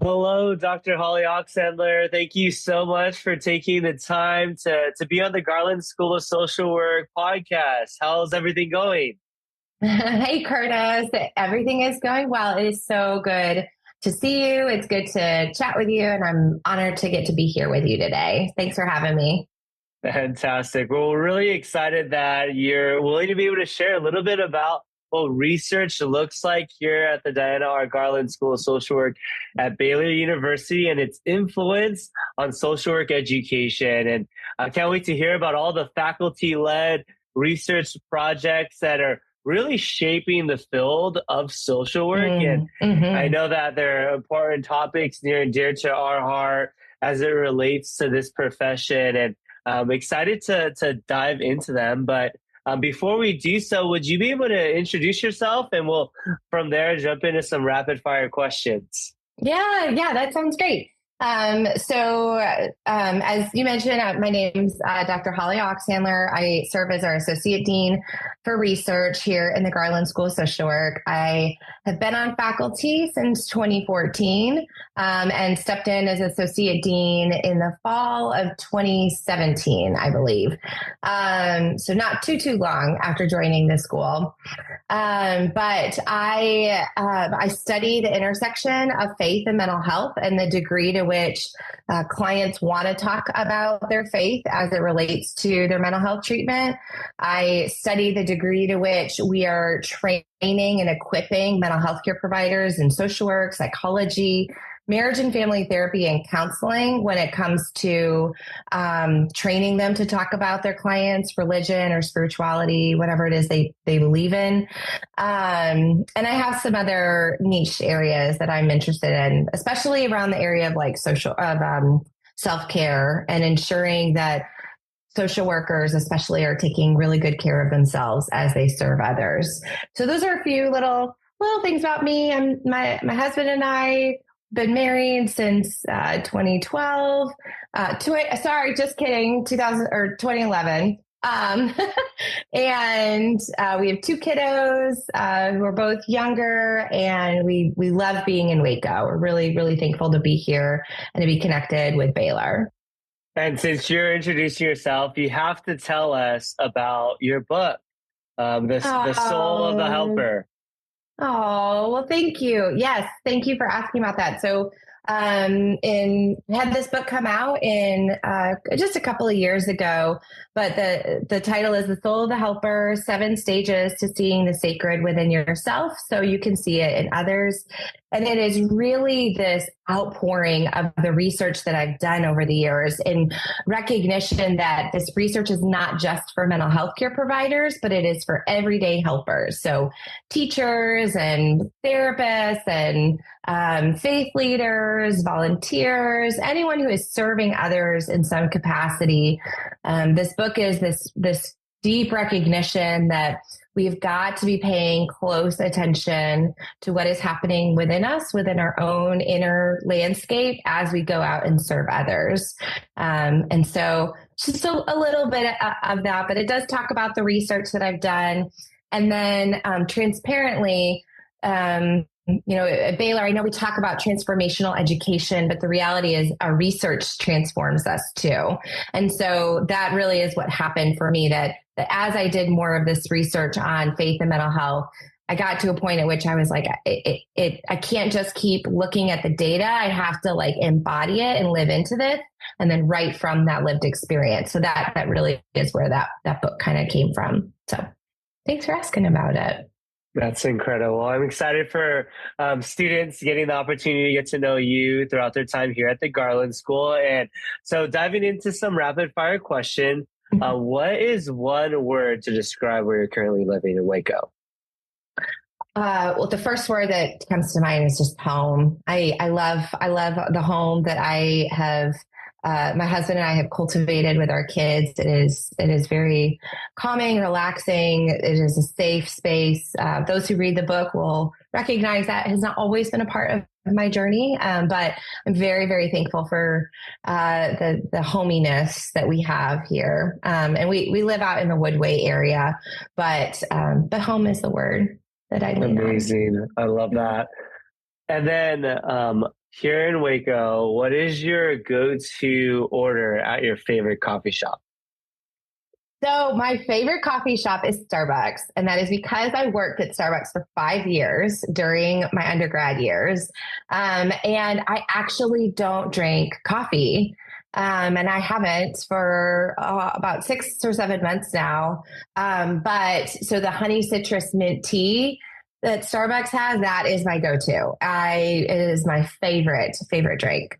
Hello, Dr. Holly Oxhandler. Thank you so much for taking the time to be on the Garland School of Social Work podcast. How's everything going? Hey, Curtis. Everything is going well. It is so good to see you. It's good to chat with you, and I'm honored to get to be here with you today. Thanks for having me. Fantastic. Well, we're really excited that you're willing to be able to share a little bit about what research looks like here at the Diana R. Garland School of Social Work at Baylor University and its influence on social work education. And I can't wait to hear about all the faculty-led research projects that are really shaping the field of social work. And I know that there are important topics near and dear to our heart as it relates to this profession. And I'm excited to dive into them. But before we do so, would you be able to introduce yourself, and we'll from there jump into some rapid fire questions? Yeah, that sounds great. As you mentioned, my name's Dr. Holly Oxhandler. I serve as our Associate Dean for Research here in the Garland School of Social Work. I have been on faculty since 2014 and stepped in as Associate Dean in the fall of 2017, I believe. So not too long after joining the school. But I study the intersection of faith and mental health and the degree to which clients want to talk about their faith as it relates to their mental health treatment. I study the degree to which we are training and equipping mental health care providers in social work, psychology, marriage and family therapy, and counseling when it comes to training them to talk about their clients' religion or spirituality, whatever it is they believe in. And I have some other niche areas that I'm interested in, especially around the area of self-care and ensuring that social workers especially are taking really good care of themselves as they serve others. So those are a few little things about me. My husband and I been married since 2012. Just kidding, 2011. And we have two kiddos who are both younger, and we love being in Waco. We're really, really thankful to be here and to be connected with Baylor. And since you're introducing yourself, you have to tell us about your book, The Soul of the Helper. Oh, well, thank you. Yes, thank you for asking about that. So had this book come out in just a couple of years ago, but the title is The Soul of the Helper, 7 Stages to Seeing the Sacred Within Yourself so you can see it in others. And it is really this outpouring of the research that I've done over the years in recognition that this research is not just for mental health care providers, but it is for everyday helpers. So teachers and therapists and faith leaders, volunteers, anyone who is serving others in some capacity. This book is this deep recognition that we've got to be paying close attention to what is happening within us, within our own inner landscape as we go out and serve others. And so just a little bit of that, but it does talk about the research that I've done. And then transparently, at Baylor, I know we talk about transformational education, but the reality is our research transforms us too. And so that really is what happened for me, that as I did more of this research on faith and mental health, I got to a point at which I was like, I can't just keep looking at the data. I have to embody it and live into this and then write from that lived experience. So that really is where that book kind of came from. So thanks for asking about it. That's incredible. I'm excited for students getting the opportunity to get to know you throughout their time here at the Garland School. And so diving into some rapid fire question, what is one word to describe where you're currently living in Waco? Well, the first word that comes to mind is just home. I love the home that I have. My husband and I have cultivated with our kids. It is very calming, relaxing. It is a safe space. Those who read the book will recognize that has not always been a part of my journey. But I'm very, very thankful for the hominess that we have here. And we live out in the Woodway area, but home is the word that I lean on. Amazing. I love that. And then here in Waco, what is your go-to order at your favorite coffee shop? So my favorite coffee shop is Starbucks, and that is because I worked at Starbucks for 5 years during my undergrad years. And I actually don't drink coffee. And I haven't for about 6 or 7 months now. But so the honey citrus mint tea that Starbucks has, that is my go-to. It is my favorite drink.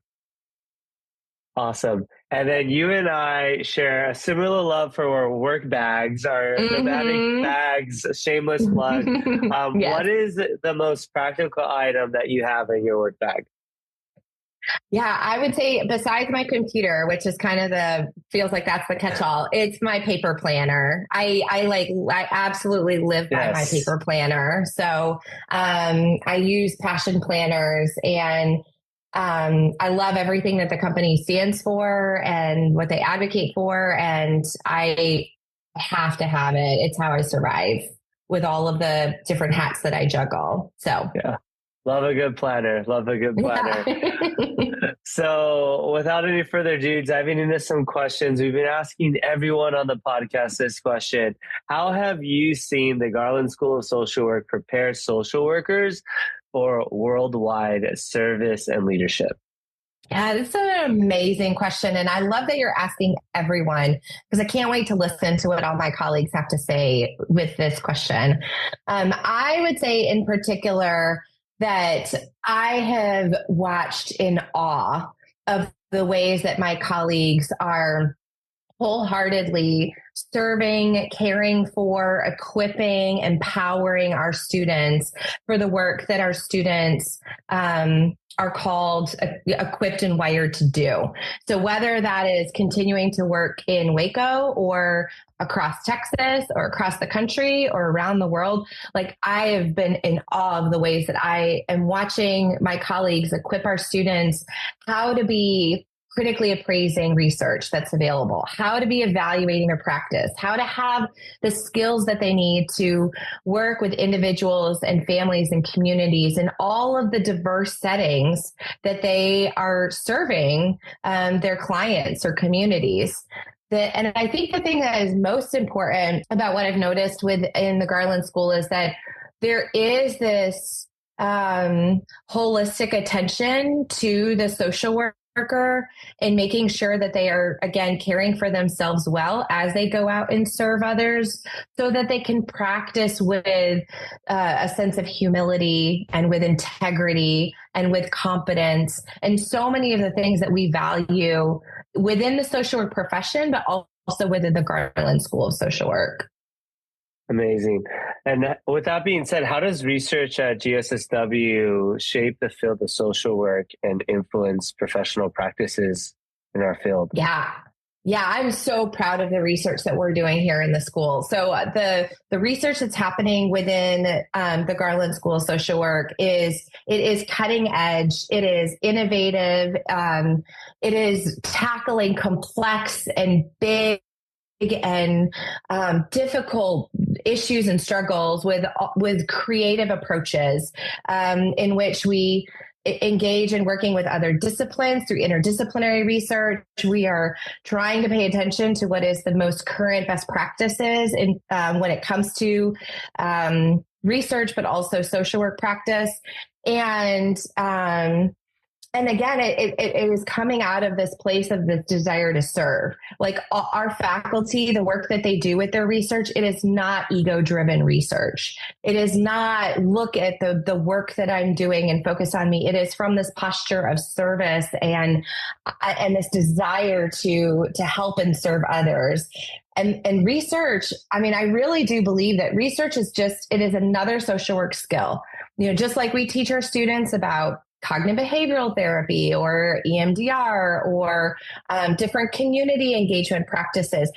Awesome. And then you and I share a similar love for our work bags, our nomadic bags, shameless plug. Yes. What is the most practical item that you have in your work bag? Yeah, I would say besides my computer, which is kind of feels like that's the catch-all, it's my paper planner. I absolutely live by my paper planner. So I use Passion planners, and I love everything that the company stands for and what they advocate for. And I have to have it. It's how I survive with all of the different hats that I juggle. So yeah. Love a good planner. Love a good planner. Yeah. So without any further ado, diving into some questions, we've been asking everyone on the podcast this question. How have you seen the Garland School of Social Work prepare social workers for worldwide service and leadership? Yeah, this is an amazing question. And I love that you're asking everyone, because I can't wait to listen to what all my colleagues have to say with this question. I would say in particular that I have watched in awe of the ways that my colleagues are wholeheartedly serving, caring for, equipping, empowering our students for the work that our students are called, equipped, and wired to do. So whether that is continuing to work in Waco or across Texas or across the country or around the world, like I have been in awe of the ways that I am watching my colleagues equip our students how to be critically appraising research that's available, how to be evaluating their practice, how to have the skills that they need to work with individuals and families and communities in all of the diverse settings that they are serving their clients or communities. And I think the thing that is most important about what I've noticed within the Garland School is that there is this holistic attention to the social worker and making sure that they are, again, caring for themselves well as they go out and serve others, so that they can practice with a sense of humility and with integrity and with competence, and so many of the things that we value within the social work profession, but also within the Garland School of Social Work. Amazing. And with that being said, how does research at GSSW shape the field of social work and influence professional practices in our field? Yeah, I'm so proud of the research that we're doing here in the school. So the research that's happening within the Garland School of Social Work is cutting edge. It is innovative. It is tackling complex and big and difficult issues and struggles with creative approaches in which we engage in working with other disciplines through interdisciplinary research. We are trying to pay attention to what is the most current best practices in when it comes to research, but also social work practice. And again, it is coming out of this place of this desire to serve. Like our faculty, the work that they do with their research, it is not ego-driven research. It is not look at the work that I'm doing and focus on me. It is from this posture of service and this desire to help and serve others. And research, I mean, I really do believe that research is it is another social work skill. You know, just like we teach our students about cognitive behavioral therapy or EMDR or different community engagement practices.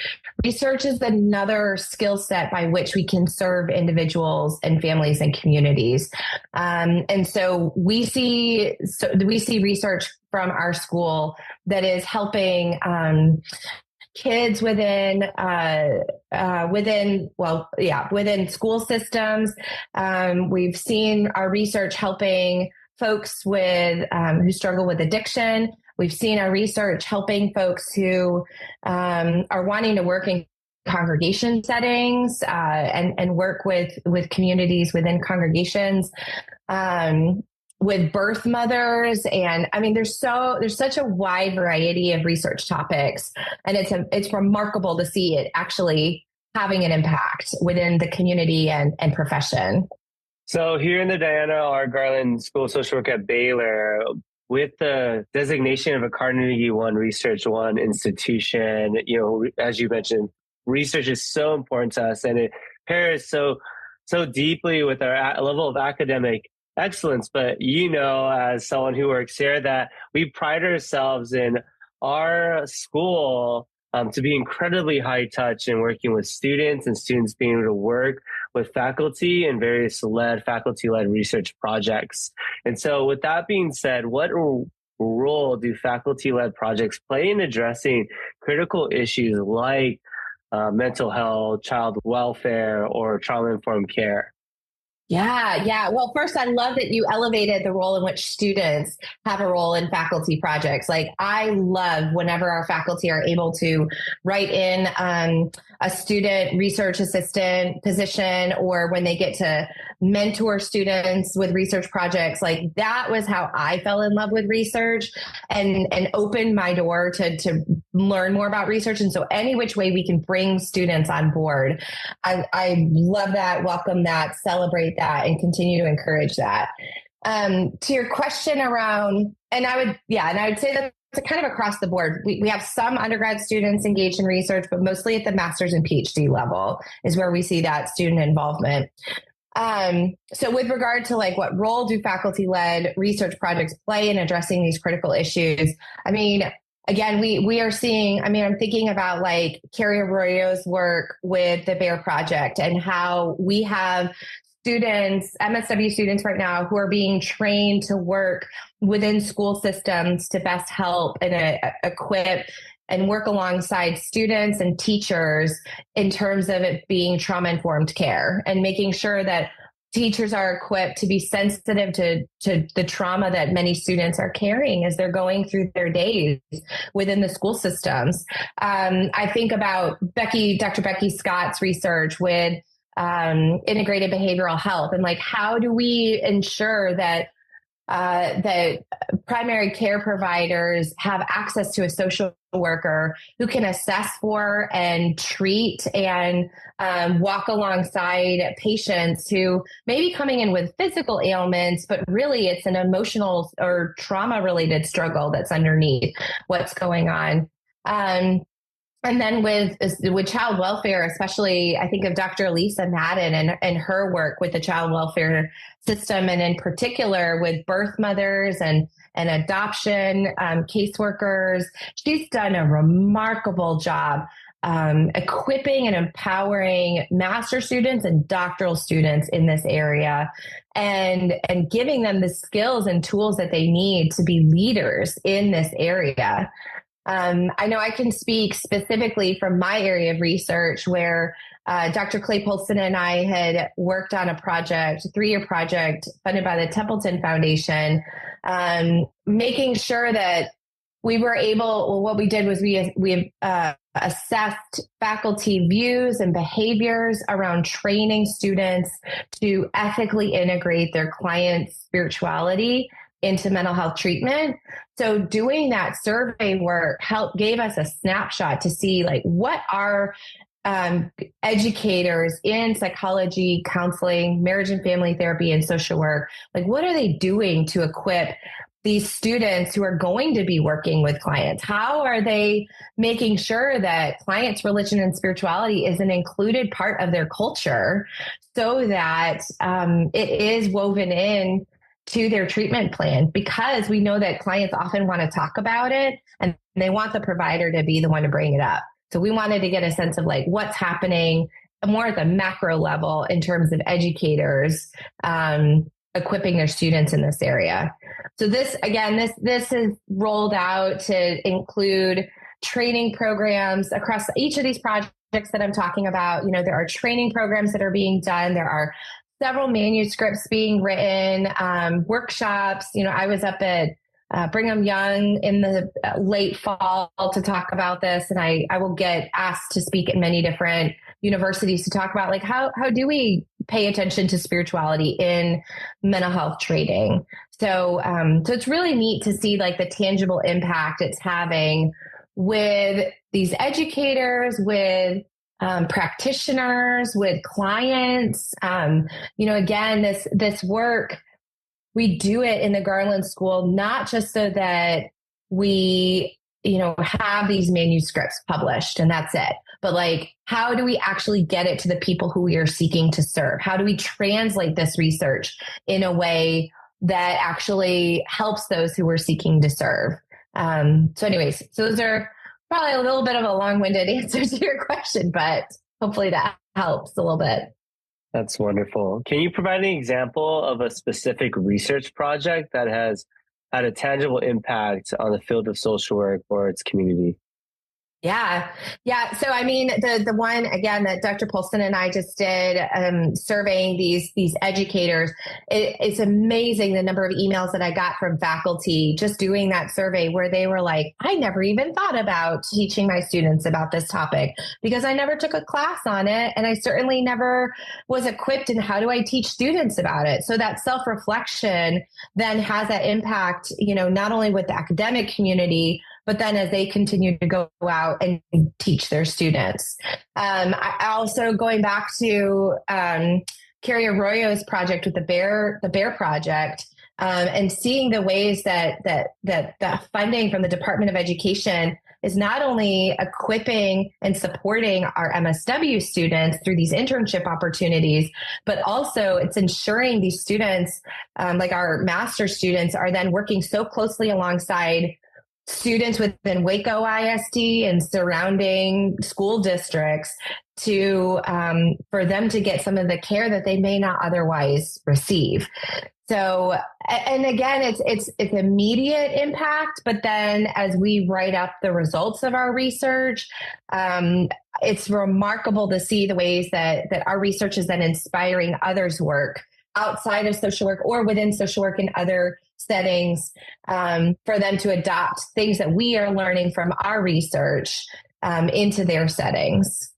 Research is another skill set by which we can serve individuals and families and communities. And so we see research from our school that is helping kids within school systems. We've seen our research helping folks with who struggle with addiction. We've seen our research helping folks who are wanting to work in congregation settings and work with communities within congregations, with birth mothers. And I mean, there's such a wide variety of research topics, and it's remarkable to see it actually having an impact within the community and profession. So here in the Diana R. Garland School of Social Work at Baylor, with the designation of a Carnegie One Research One institution, as you mentioned, research is so important to us, and it pairs so deeply with our level of academic excellence. But as someone who works here, that we pride ourselves in our school to be incredibly high touch in working with students, and students being able to work with faculty and various faculty-led research projects. And so with that being said, what role do faculty-led projects play in addressing critical issues like mental health, child welfare, or trauma-informed care? Yeah. Well, first, I love that you elevated the role in which students have a role in faculty projects. Like, I love whenever our faculty are able to write in a student research assistant position, or when they get to mentor students with research projects. Like, that was how I fell in love with research and opened my door to learn more about research. And so any which way we can bring students on board, I love that, welcome that, celebrate that, and continue to encourage that. To your question around, and I would say that it's kind of across the board. We have some undergrad students engaged in research, but mostly at the master's and Ph.D. level is where we see that student involvement. So with regard to what role do faculty-led research projects play in addressing these critical issues? I mean, again, we are seeing, I'm thinking about Carrie Arroyo's work with the BEAR Project, and how we have students, MSW students right now, who are being trained to work within school systems to best help and equip and work alongside students and teachers in terms of it being trauma-informed care, and making sure that teachers are equipped to be sensitive to the trauma that many students are carrying as they're going through their days within the school systems. I think about Dr. Becky Scott's research with integrated behavioral health, and how do we ensure that that primary care providers have access to a social worker who can assess for and treat and walk alongside patients who may be coming in with physical ailments, but really it's an emotional or trauma related struggle that's underneath what's going on. And then with child welfare, especially, I think of Dr. Lisa Madden and her work with the child welfare system, and in particular with birth mothers and adoption caseworkers. She's done a remarkable job equipping and empowering master students and doctoral students in this area, and giving them the skills and tools that they need to be leaders in this area. I know I can speak specifically from my area of research, where Dr. Clay Polson and I had worked on a project, a 3-year project funded by the Templeton Foundation, making sure that we were able, what we did was we assessed faculty views and behaviors around training students to ethically integrate their clients' spirituality into mental health treatment. So doing that survey work gave us a snapshot to see what are educators in psychology, counseling, marriage and family therapy, and social work, what are they doing to equip these students who are going to be working with clients? How are they making sure that clients' religion and spirituality is an included part of their culture, so that it is woven in to their treatment plan? Because we know that clients often want to talk about it, and they want the provider to be the one to bring it up. So we wanted to get a sense of what's happening more at the macro level in terms of educators equipping their students in this area. So this is rolled out to include training programs across each of these projects that I'm talking about. There are training programs that are being done. There are several manuscripts being written, workshops. I was up at Brigham Young in the late fall to talk about this, and I will get asked to speak at many different universities to talk about like how do we pay attention to spirituality in mental health training. So it's really neat to see like the tangible impact it's having with these educators, with practitioners, with clients. Again, this work, we do it in the Garland School, not just so that we, have these manuscripts published and that's it, but like, how do we actually get it to the people who we are seeking to serve? How do we translate this research in a way that actually helps those who we're seeking to serve? So those are probably a little bit of a long-winded answer to your question, but hopefully that helps a little bit. That's wonderful. Can you provide an example of a specific research project that has had a tangible impact on the field of social work or its community? Yeah. So, the one, again, that Dr. Polson and I just did, surveying these educators, it's amazing the number of emails that I got from faculty just doing that survey where they were like, I never even thought about teaching my students about this topic because I never took a class on it. And I certainly never was equipped in how do I teach students about it. So that self-reflection then has that impact, not only with the academic community, but then as they continue to go out and teach their students. I also, going back to Carrie Arroyo's project with the Bear Project, and seeing the ways that the funding from the Department of Education is not only equipping and supporting our MSW students through these internship opportunities, but also it's ensuring these students, like our master students, are then working so closely alongside students within Waco ISD and surrounding school districts to for them to get some of the care that they may not otherwise receive. So, and again, it's immediate impact, but then as we write up the results of our research, it's remarkable to see the ways that our research is then inspiring others' work outside of social work or within social work in other settings, for them to adopt things that we are learning from our research into their settings.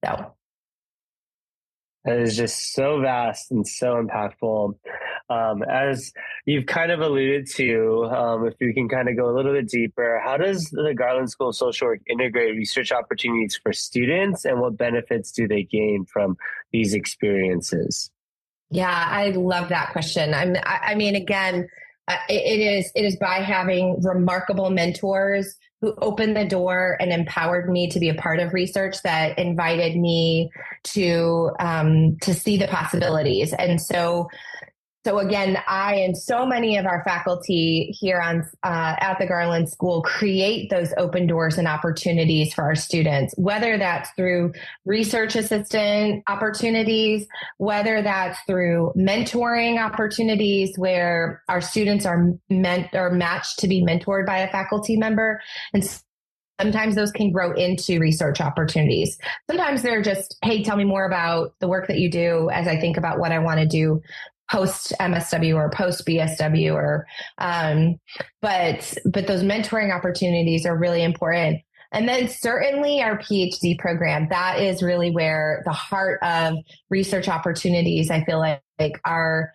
So that is just so vast and so impactful. As you've kind of alluded to, if we can kind of go a little bit deeper, how does the Garland School of Social Work integrate research opportunities for students, and what benefits do they gain from these experiences? Yeah, I love that question. Again, it is by having remarkable mentors who opened the door and empowered me to be a part of research that invited me to see the possibilities. And so again, I and so many of our faculty here at the Garland School create those open doors and opportunities for our students, whether that's through research assistant opportunities, whether that's through mentoring opportunities where our students are matched to be mentored by a faculty member. And sometimes those can grow into research opportunities. Sometimes they're just, hey, tell me more about the work that you do as I think about what I want to do post MSW or post BSW, but those mentoring opportunities are really important. And then certainly our PhD program, that is really where the heart of research opportunities, I feel like are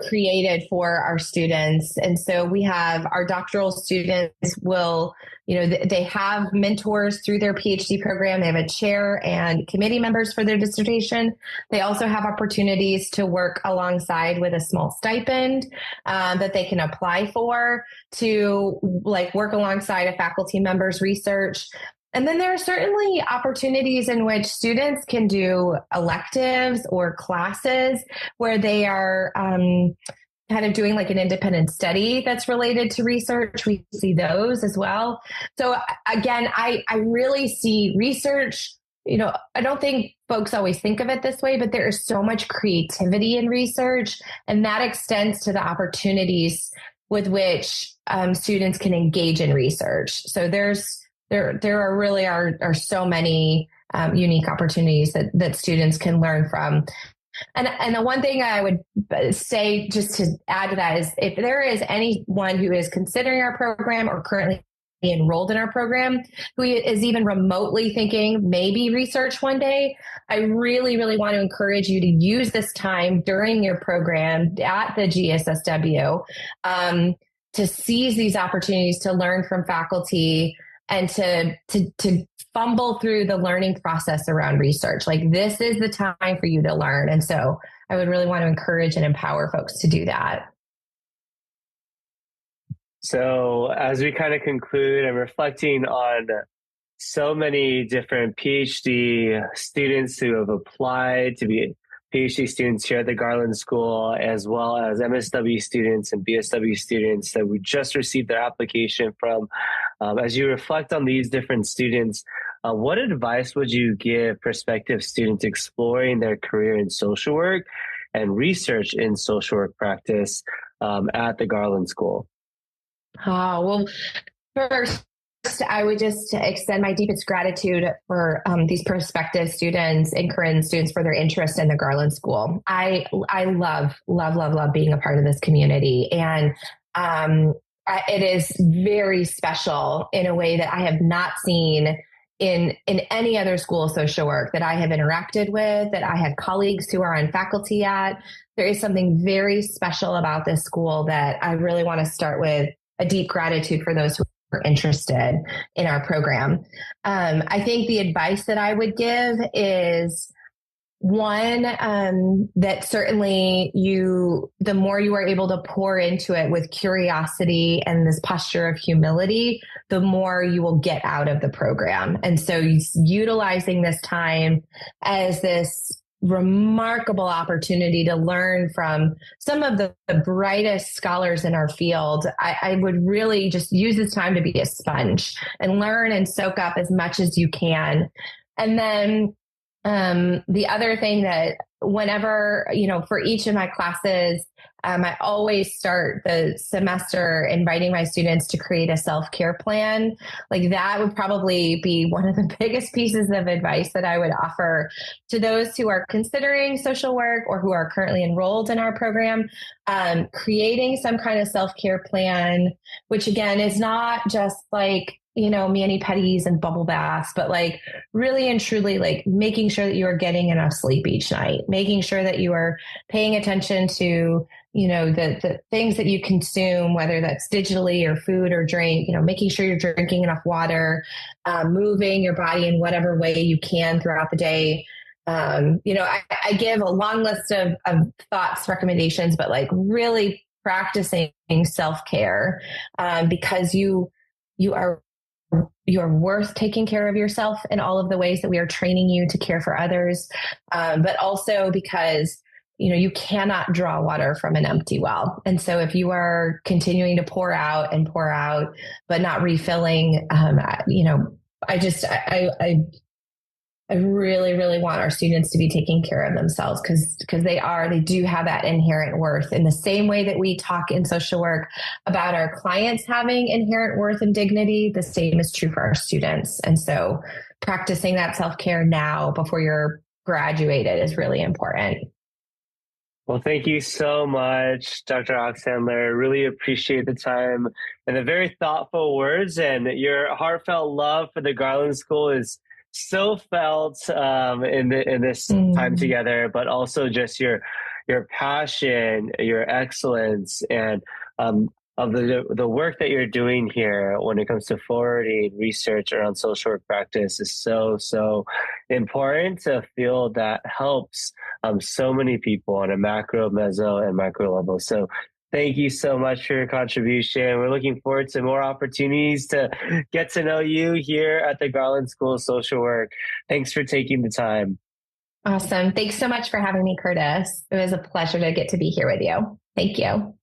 created for our students. And so we have our doctoral students will, they have mentors through their PhD program. They have a chair and committee members for their dissertation. They also have opportunities to work alongside with a small stipend that they can apply for to work alongside a faculty member's research. And then there are certainly opportunities in which students can do electives or classes where they are kind of doing like an independent study that's related to research. We see those as well. So again, I really see research, I don't think folks always think of it this way, but there is so much creativity in research, and that extends to the opportunities with which students can engage in research. So there's there are so many unique opportunities that students can learn from. And the one thing I would say, just to add to that, is if there is anyone who is considering our program or currently enrolled in our program who is even remotely thinking maybe research one day, I really, really want to encourage you to use this time during your program at the GSSW to seize these opportunities to learn from faculty and to fumble through the learning process around research. Like, this is the time for you to learn. And so I would really want to encourage and empower folks to do that. So as we kind of conclude, I'm reflecting on so many different PhD students who have applied to be PhD students here at the Garland School, as well as MSW students and BSW students that we just received their application from. As you reflect on these different students, what advice would you give prospective students exploring their career in social work and research in social work practice at the Garland School? Oh, well, first, I would just extend my deepest gratitude for these prospective students and current students for their interest in the Garland School. I love being a part of this community. And it is very special in a way that I have not seen in any other school of social work that I have interacted with, that I have colleagues who are on faculty at. There is something very special about this school that I really want to start with a deep gratitude for those who are interested in our program. I think the advice that I would give is, one, that certainly the more you are able to pour into it with curiosity and this posture of humility, the more you will get out of the program. And so utilizing this time as this remarkable opportunity to learn from some of the brightest scholars in our field, I would really just use this time to be a sponge and learn and soak up as much as you can. And then the other thing that whenever, for each of my classes, I always start the semester inviting my students to create a self-care plan. Like, that would probably be one of the biggest pieces of advice that I would offer to those who are considering social work or who are currently enrolled in our program. Creating some kind of self-care plan, which again is not just like, mani-pedis and bubble baths, but like really and truly like making sure that you are getting enough sleep each night, making sure that you are paying attention to, the things that you consume, whether that's digitally or food or drink, making sure you're drinking enough water, moving your body in whatever way you can throughout the day. I give a long list of thoughts, recommendations, but like really practicing self-care, because you are worth taking care of yourself in all of the ways that we are training you to care for others. But also because, you cannot draw water from an empty well. And so if you are continuing to pour out, but not refilling, I really, really want our students to be taking care of themselves because they do have that inherent worth. In the same way that we talk in social work about our clients having inherent worth and dignity, the same is true for our students. And so practicing that self-care now before you're graduated is really important. Well, thank you so much, Dr. Oxhandler. Really appreciate the time and the very thoughtful words, and your heartfelt love for the Garland School is so felt in this time together, but also just your passion, your excellence, and of the work that you're doing here when it comes to forwarding research around social work practice is so important to a field that helps so many people on a macro, meso, and micro level. So thank you so much for your contribution. We're looking forward to more opportunities to get to know you here at the Garland School of Social Work. Thanks for taking the time. Awesome. Thanks so much for having me, Curtis. It was a pleasure to get to be here with you. Thank you.